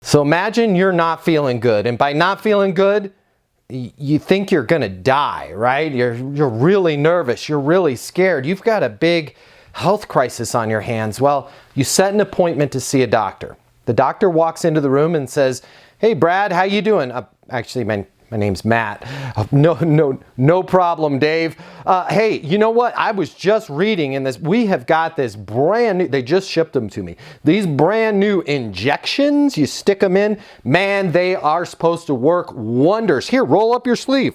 So imagine you're not feeling good, and by not feeling good, you think you're gonna die, right? You're really nervous, you're really scared, you've got a big health crisis on your hands. Well, you set an appointment to see a doctor. The doctor walks into the room and says, "Hey Brad, how you doing?" Actually, my name's Matt. No problem, Dave. Hey, you know what? I was just reading in this, we have got this brand new, they just shipped them to me. These brand new injections, you stick them in, man, they are supposed to work wonders. Here, roll up your sleeve.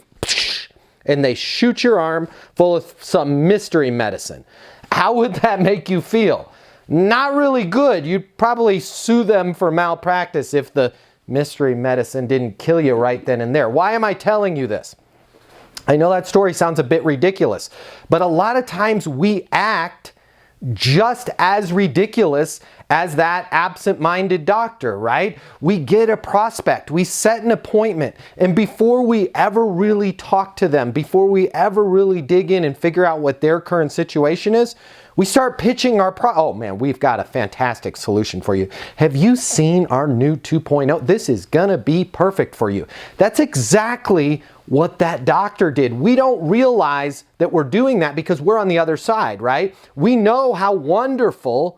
And they shoot your arm full of some mystery medicine. How would that make you feel? Not really good. You'd probably sue them for malpractice if the mystery medicine didn't kill you right then and there. Why am I telling you this? I know that story sounds a bit ridiculous, but a lot of times we act just as ridiculous as that absent-minded doctor, right? We get a prospect, we set an appointment, and before we ever really talk to them, before we ever really dig in and figure out what their current situation is, we start pitching our oh man, we've got a fantastic solution for you. Have you seen our new 2.0? This is gonna be perfect for you. That's exactly what that doctor did. We don't realize that we're doing that because we're on the other side, right? We know how wonderful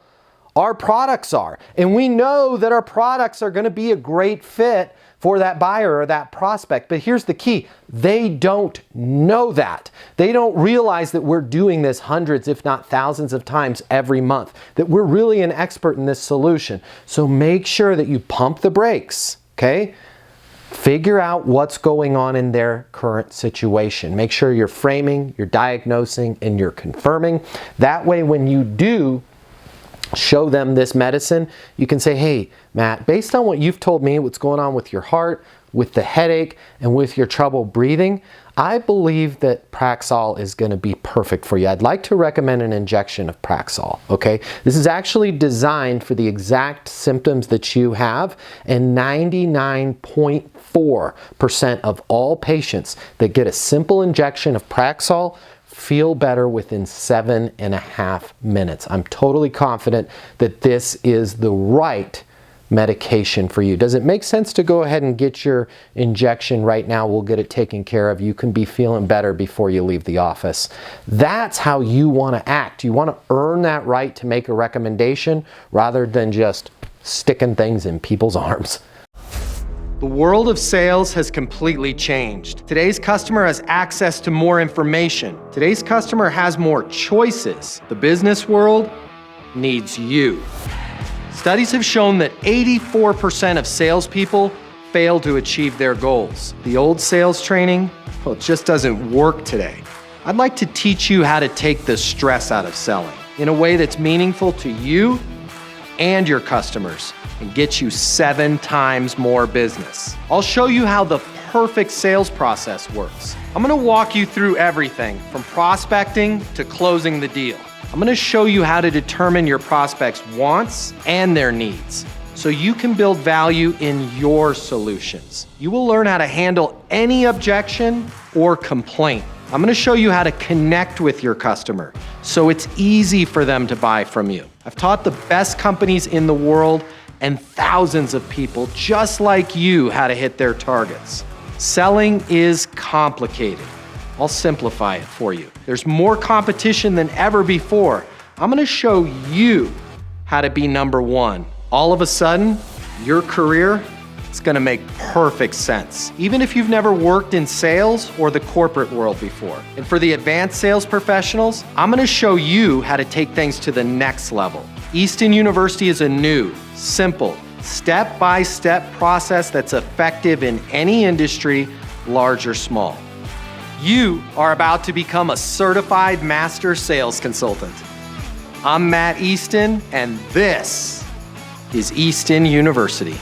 our products are, and we know that our products are gonna be a great fit for that buyer or that prospect. But here's the key, they don't know that. They don't realize that we're doing this hundreds, if not thousands of times every month, that we're really an expert in this solution. So make sure that you pump the brakes, okay? Figure out what's going on in their current situation. Make sure you're framing, you're diagnosing, and you're confirming. That way, when you do show them this medicine, you can say, "Hey, Matt, based on what you've told me, what's going on with your heart, with the headache, and with your trouble breathing, I believe that Praxol is going to be perfect for you. I'd like to recommend an injection of Praxol," okay? This is actually designed for the exact symptoms that you have, and 99.4% of all patients that get a simple injection of Praxol feel better within 7.5 minutes. I'm totally confident that this is the right medication for you. Does it make sense to go ahead and get your injection right now? We'll get it taken care of. You can be feeling better before you leave the office. That's how you want to act. You want to earn that right to make a recommendation rather than just sticking things in people's arms. The world of sales has completely changed. Today's customer has access to more information. Today's customer has more choices. The business world needs you. Studies have shown that 84% of salespeople fail to achieve their goals. The old sales training, well, it just doesn't work today. I'd like to teach you how to take the stress out of selling in a way that's meaningful to you and your customers and get you 7 times more business. I'll show you how the perfect sales process works. I'm gonna walk you through everything from prospecting to closing the deal. I'm gonna show you how to determine your prospects' wants and their needs so you can build value in your solutions. You will learn how to handle any objection or complaint. I'm gonna show you how to connect with your customer so it's easy for them to buy from you. I've taught the best companies in the world and thousands of people just like you how to hit their targets. Selling is complicated. I'll simplify it for you. There's more competition than ever before. I'm gonna show you how to be number one. All of a sudden, your career is gonna make perfect sense, even if you've never worked in sales or the corporate world before. And for the advanced sales professionals, I'm gonna show you how to take things to the next level. Easton University is a new, simple, step-by-step process that's effective in any industry, large or small. You are about to become a certified master sales consultant. I'm Matt Easton, and this is Easton University.